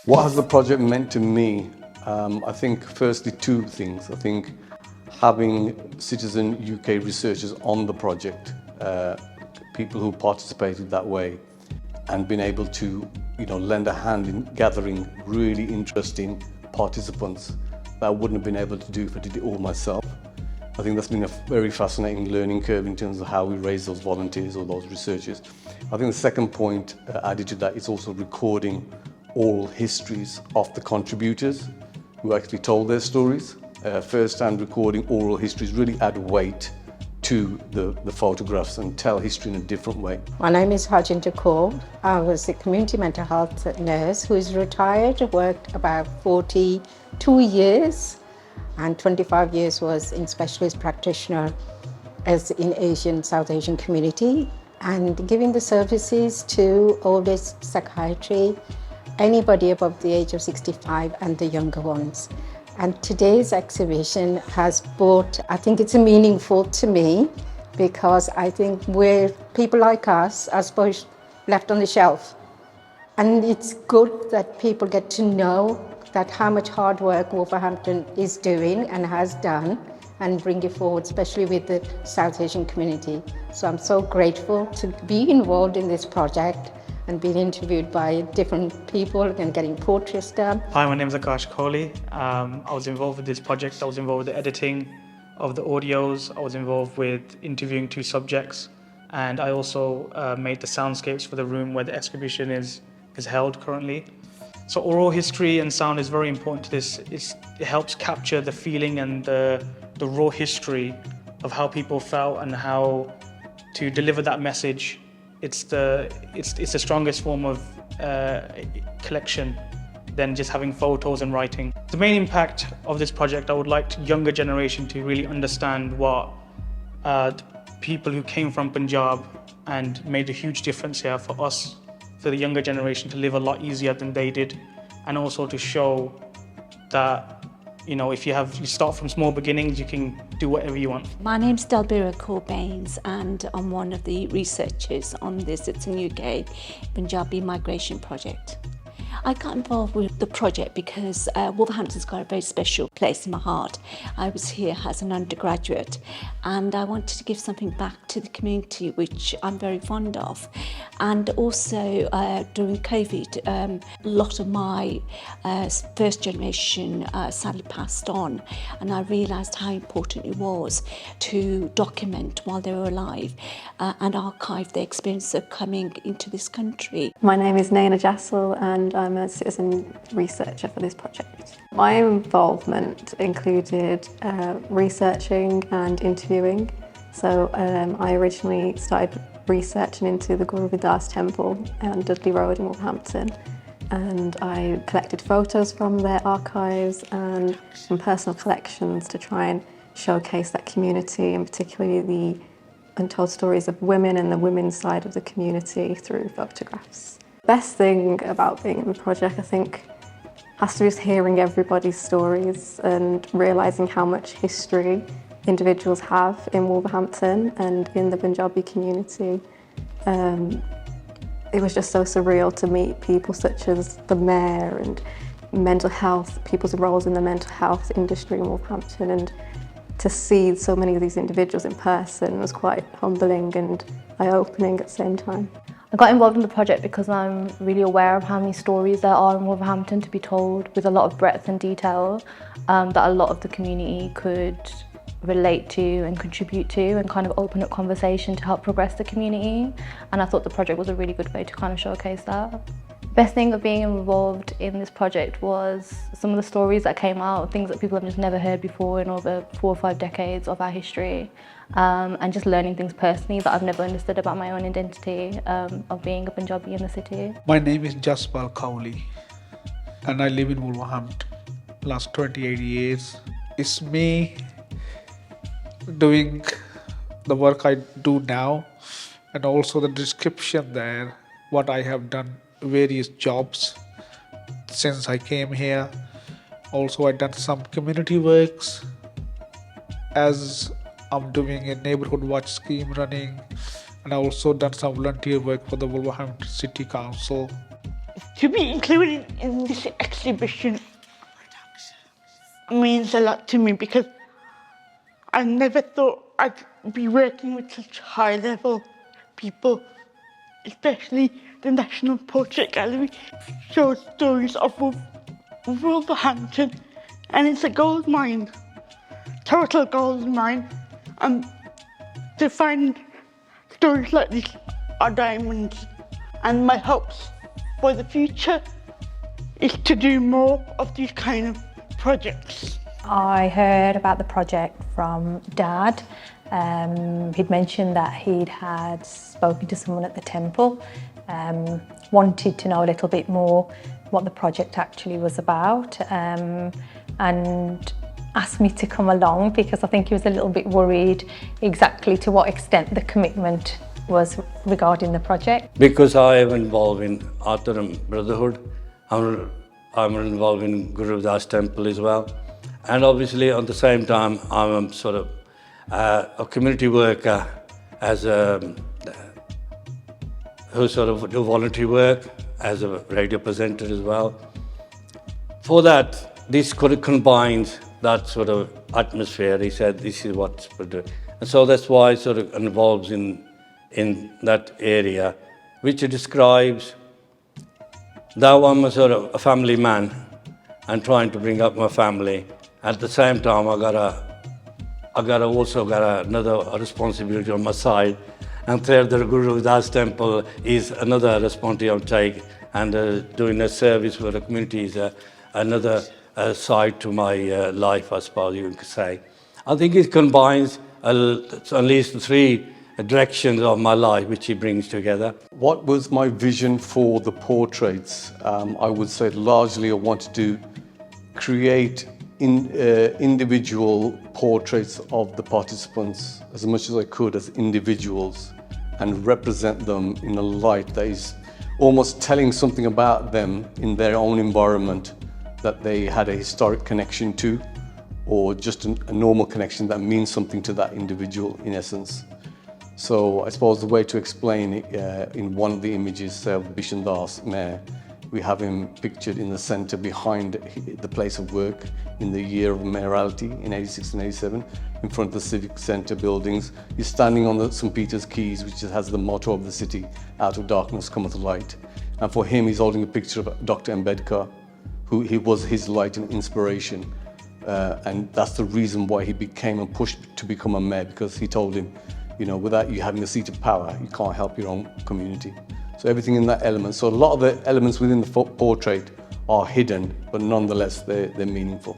What has the project meant to me? I think firstly two things. I think having citizen UK researchers on the project, people who participated that way, and been able to, lend a hand in gathering really interesting participants that I wouldn't have been able to do if I did it all myself. I think that's been a very fascinating learning curve in terms of how we raise those volunteers or those researchers. I think the second point added to that is also recording oral histories of the contributors who actually told their stories. First-hand recording oral histories really add weight to the photographs and tell history in a different way. My name is Harjinder Kaur. I was a community mental health nurse who is retired, worked about 42 years and 25 years was in specialist practitioner as in South Asian community and giving the services to old age psychiatry, anybody above the age of 65 and the younger ones. And today's exhibition has brought, I think it's meaningful to me because I think we're people like us are supposed left on the shelf. And it's good that people get to know that how much hard work Wolverhampton is doing and has done and bring it forward, especially with the South Asian community. So I'm so grateful to be involved in this project and being interviewed by different people and getting portraits done. Hi, my name is Kohli. I was involved with this project. I was involved with the editing of the audios. I was involved with interviewing two subjects. And I also made the soundscapes for the room where the exhibition is held currently. So oral history and sound is very important to this. It helps capture the feeling and the raw history of how people felt and how to deliver that message. It's the strongest form of collection than just having photos and writing. The main impact of this project, I would like the younger generation to really understand what the people who came from Punjab and made a huge difference here for us, for the younger generation to live a lot easier than they did, and also to show that if you start from small beginnings, you can do whatever you want. My name's Delbira Corbains and I'm one of the researchers on this Citizen UK Punjabi Migration Project. I got involved with the project because Wolverhampton's got a very special place in my heart. I was here as an undergraduate and I wanted to give something back to the community, which I'm very fond of. And also during COVID, a lot of my first generation sadly passed on, and I realised how important it was to document while they were alive and archive their experience of coming into this country. My name is Naina Jassel and I'm a citizen researcher for this project. My involvement included researching and interviewing. So I originally started researching into the Guru Vidas Temple on Dudley Road in Wolverhampton, and I collected photos from their archives and some personal collections to try and showcase that community, and particularly the untold stories of women and the women's side of the community through photographs. Best thing about being in the project, I think, has to do with hearing everybody's stories and realising how much history individuals have in Wolverhampton and in the Punjabi community. It was just so surreal to meet people such as the mayor and mental health, people's roles in the mental health industry in Wolverhampton, and to see so many of these individuals in person was quite humbling and eye-opening at the same time. I got involved in the project because I'm really aware of how many stories there are in Wolverhampton to be told with a lot of breadth and detail that a lot of the community could relate to and contribute to, and kind of open up conversation to help progress the community. And I thought the project was a really good way to kind of showcase that. Best thing of being involved in this project was some of the stories that came out, things that people have just never heard before in over 4 or 5 decades of our history, and just learning things personally that I've never understood about my own identity of being a Punjabi in the city. My name is Jaspal Kuli and I live in Wolverhampton last 28 years. It's me doing the work I do now, and also the description there, what I have done, various jobs since I came here. Also I done some community works as I'm doing a neighborhood watch scheme running, and I also done some volunteer work for the Wolverhampton City Council. To be included in this exhibition means a lot to me because I never thought I'd be working with such high-level people, especially the National Portrait Gallery shows stories of Wolverhampton, and it's a gold mine, total gold mine, and to find stories like this are diamonds. And my hopes for the future is to do more of these kind of projects. I heard about the project from Dad. He'd mentioned that he'd had spoken to someone at the temple, wanted to know a little bit more what the project actually was about, and asked me to come along because I think he was a little bit worried exactly to what extent the commitment was regarding the project. Because I am involved in Arthur Brotherhood, I'm involved in Guru Das Temple as well. And obviously at the same time, I'm sort of a community worker as who sort of do volunteer work as a radio presenter as well. For that, this combines that sort of atmosphere. He said, this is what's for doing. And so that's why it sort of involves in that area, which describes that I'm a sort of a family man and trying to bring up my family. At the same time, I also got another responsibility on my side. And third, the Guru Das Temple is another responsibility I'll take, and doing a service for the community is another side to my life, I suppose you could say. I think it combines at least three directions of my life which he brings together. What was my vision for the portraits? I would say largely I wanted to create individual portraits of the participants as much as I could as individuals and represent them in a light that is almost telling something about them in their own environment that they had a historic connection to, or just a normal connection that means something to that individual in essence. So I suppose the way to explain it, in one of the images of Bishan Das Mayor, we have him pictured in the centre behind the place of work in the year of mayoralty in 86 and 87, in front of the civic centre buildings. He's standing on the St. Peter's Quays, which has the motto of the city, out of darkness cometh light. And for him, he's holding a picture of Dr. Ambedkar, who he was his light and inspiration. And that's the reason why he became and pushed to become a mayor, because he told him, you know, without you having a seat of power, you can't help your own community. So everything in that element. So a lot of the elements within the portrait are hidden, but nonetheless, they're meaningful.